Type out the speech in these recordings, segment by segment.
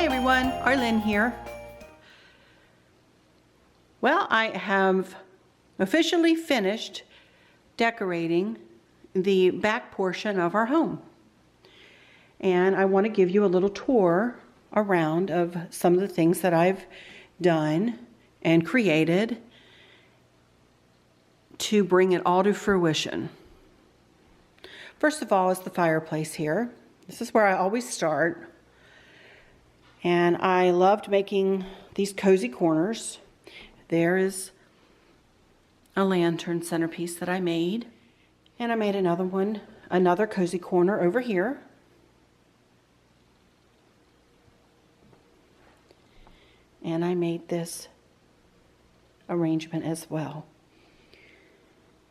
Hi everyone, Arlene here. Well, I have officially finished decorating the back portion of our home. And I want to give you a little tour around of some of the things that I've done and created to bring it all to fruition. First of all is the fireplace here. This is where I always start. And I loved making these cozy corners. There is a lantern centerpiece that I made. And I made another one, another cozy corner over here. And I made this arrangement as well.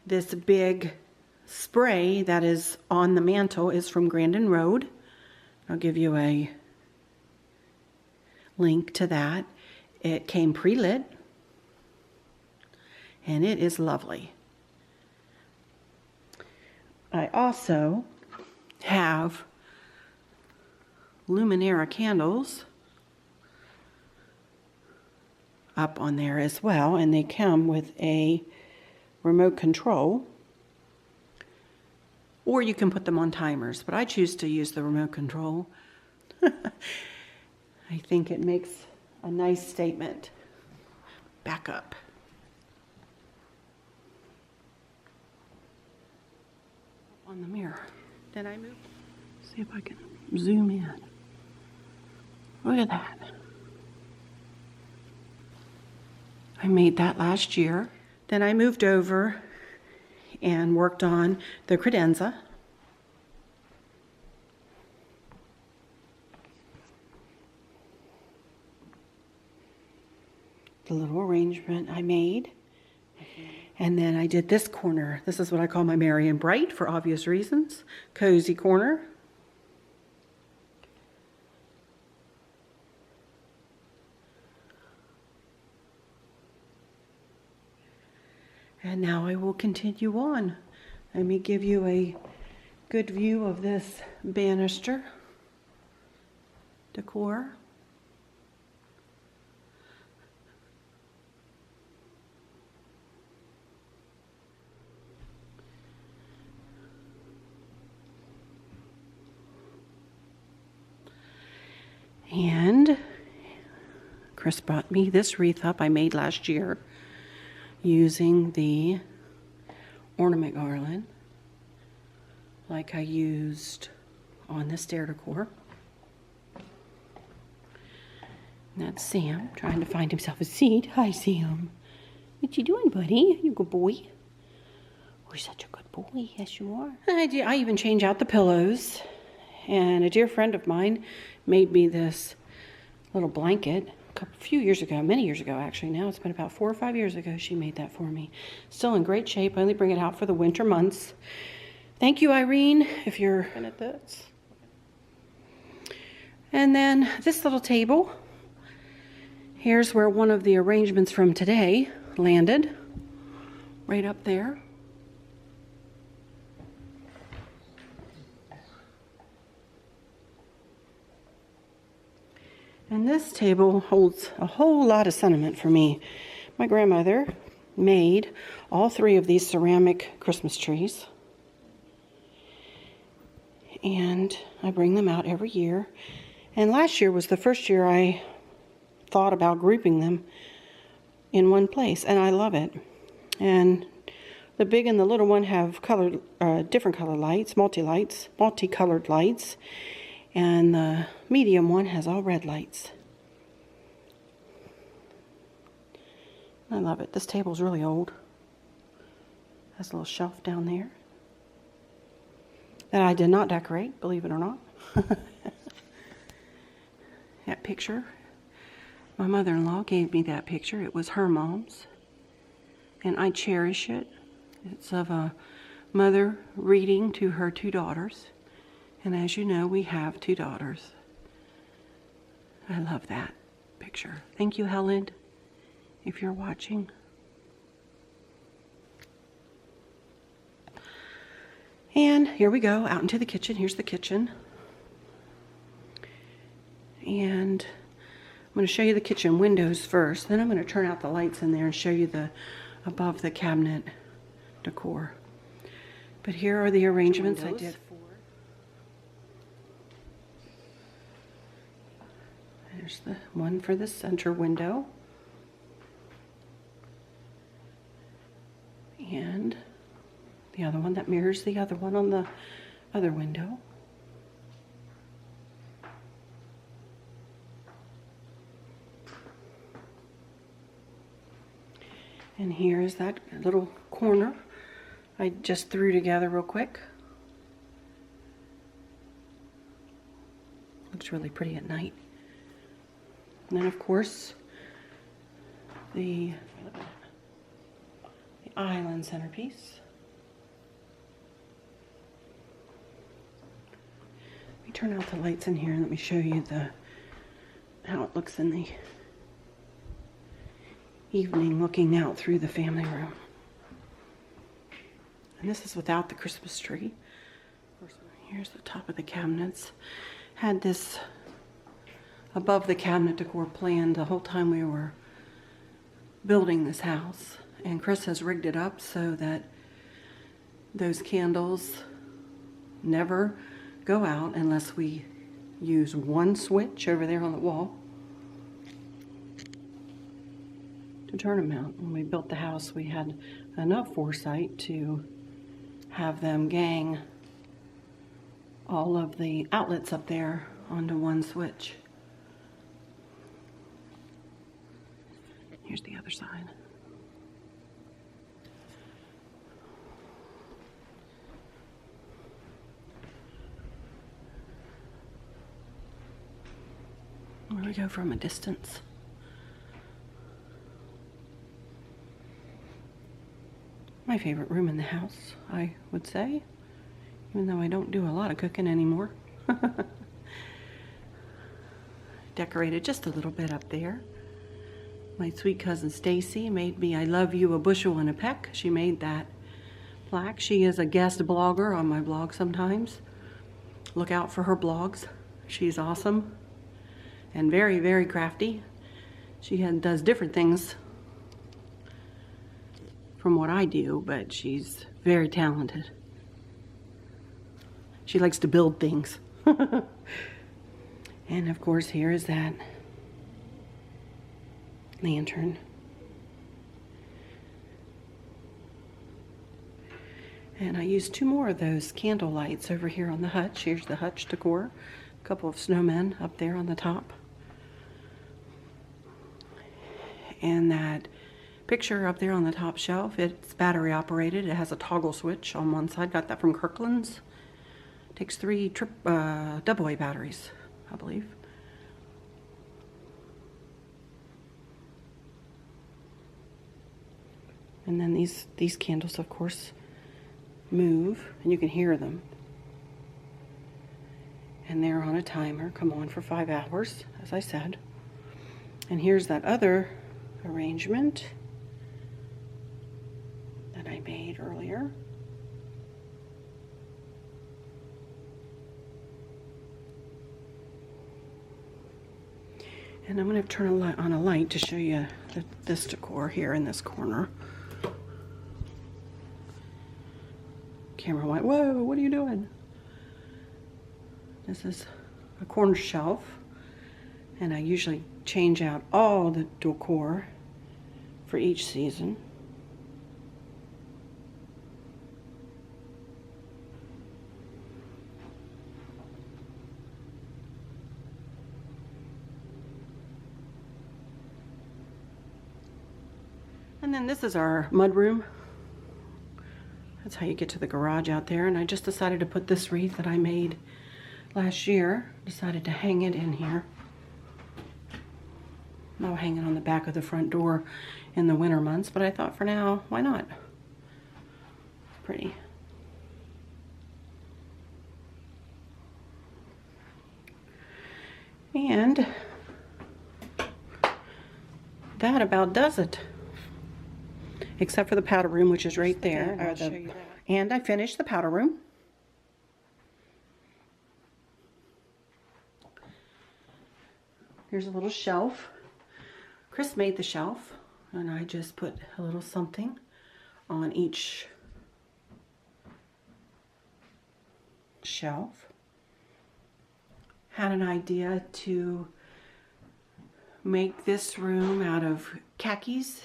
This big spray that is on the mantle is from Grandin Road. I'll give you a link to that. It came pre-lit and it is lovely. I also have Luminara candles up on there as well, and they come with a remote control, or you can put them on timers, but I choose to use the remote control. I think it makes a nice statement. Back up. On the mirror. Then I move. See if I can zoom in. Look at that. I made that last year. Then I moved over and worked on the credenza. The little arrangement I made. And then I did this corner. This is what I call my Merry and Bright for obvious reasons. Cozy corner. And now I will continue on. Let me give you a good view of this banister decor. And Chris brought me this wreath up I made last year using the ornament garland like I used on the stair decor. And that's Sam trying to find himself a seat. Hi, Sam. What you doing, buddy? You a good boy? You're such a good boy. Yes, you are. I even change out the pillows. And a dear friend of mine made me this little blanket a few years ago, many years ago actually. Now it's been about 4 or 5 years ago she made that for me. Still in great shape. I only bring it out for the winter months. Thank you, Irene, if you're looking at this. And then this little table. Here's where one of the arrangements from today landed. Right up there. And this table holds a whole lot of sentiment for me. My grandmother made all 3 of these ceramic Christmas trees. And I bring them out every year. And last year was the first year I thought about grouping them in one place. And I love it. And the big and the little one have colored, different color lights, multicolored lights. And the medium one has all red lights. I love it. This table's really old. Has a little shelf down there that I did not decorate, believe it or not. That picture, my mother-in-law gave me that picture. It was her mom's, and I cherish it. It's of a mother reading to her 2 daughters. And as you know, we have 2 daughters. I love that picture. Thank you, Helen, if you're watching. And here we go, out into the kitchen. Here's the kitchen. And I'm going to show you the kitchen windows first. Then I'm going to turn out the lights in there and show you the above the cabinet decor. But here are the arrangements I did. There's the one for the center window. And the other one that mirrors the other one on the other window. And here is that little corner I just threw together real quick. Looks really pretty at night. And then of course the island centerpiece. Let me turn out the lights in here and let me show you how it looks in the evening, looking out through the family room. And this is without the Christmas tree. Here's the top of the cabinets. Had this above the cabinet decor planned the whole time we were building this house. And Chris has rigged it up so that those candles never go out unless we use one switch over there on the wall to turn them out. When we built the house, we had enough foresight to have them gang all of the outlets up there onto one switch. Here's the other side. Where we go from a distance. My favorite room in the house, I would say, even though I don't do a lot of cooking anymore. Decorated just a little bit up there. My sweet cousin Stacy made me "I love you a bushel and a peck." She made that plaque. She is a guest blogger on my blog sometimes. Look out for her blogs. She's awesome and very, very crafty. She does different things from what I do, but she's very talented. She likes to build things. And of course, here is that lantern. And I used 2 more of those candle lights over here on the hutch. Here's the hutch decor. A couple of snowmen up there on the top. And that picture up there on the top shelf, it's battery operated. It has a toggle switch on one side. Got that from Kirkland's. Takes 3 AA batteries, I believe. And then these candles, of course, move, and you can hear them. And they're on a timer, come on for 5 hours, as I said. And here's that other arrangement that I made earlier. And I'm going to turn on a light to show you this decor here in this corner. Camera went, whoa, what are you doing? This is a corner shelf, and I usually change out all the decor for each season. And then this is our mudroom. That's how you get to the garage out there. And I just decided to put this wreath that I made last year. Decided to hang it in here. I'll hang it on the back of the front door in the winter months, but I thought for now, why not? Pretty. And that about does it. Except for the powder room, which is right there. And I finished the powder room. Here's a little shelf. Chris made the shelf, and I just put a little something on each shelf. Had an idea to make this room out of khakis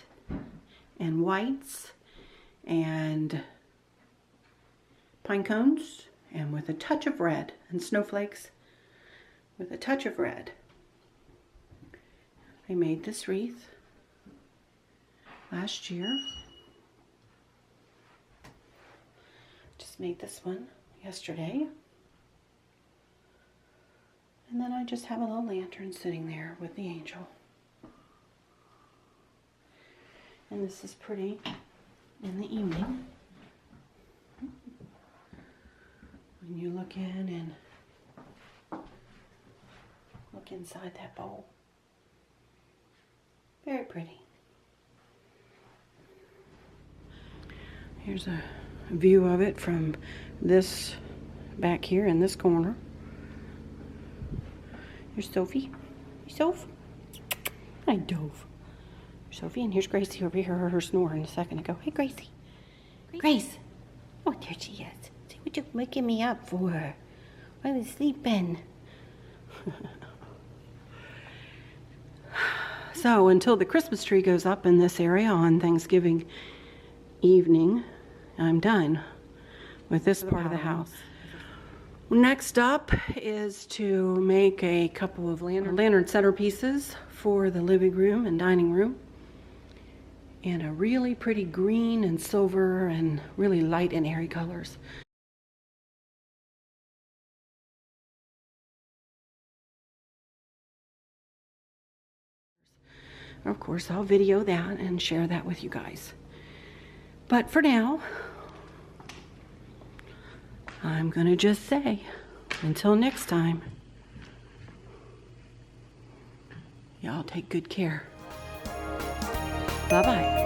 and whites and pine cones, and with a touch of red, and snowflakes with a touch of red. I made this wreath last year. Just made this one yesterday. And then I just have a little lantern sitting there with the angel. And this is pretty in the evening. When you look in and look inside that bowl. Very pretty. Here's a view of it from this back here in this corner. Here's Sophie. Hey, Soph. Hi, Dove. Sophie, and here's Gracie over here. I heard her snoring a second ago. Hey, Gracie. Grace. Oh, there she is. See what you're waking me up for. I was sleeping. So, until the Christmas tree goes up in this area on Thanksgiving evening, I'm done with this part of the house. Next up is to make a couple of lantern centerpieces for the living room and dining room in a really pretty green and silver and really light and airy colors. Of course, I'll video that and share that with you guys. But for now, I'm going to just say, until next time, y'all take good care. Bye-bye.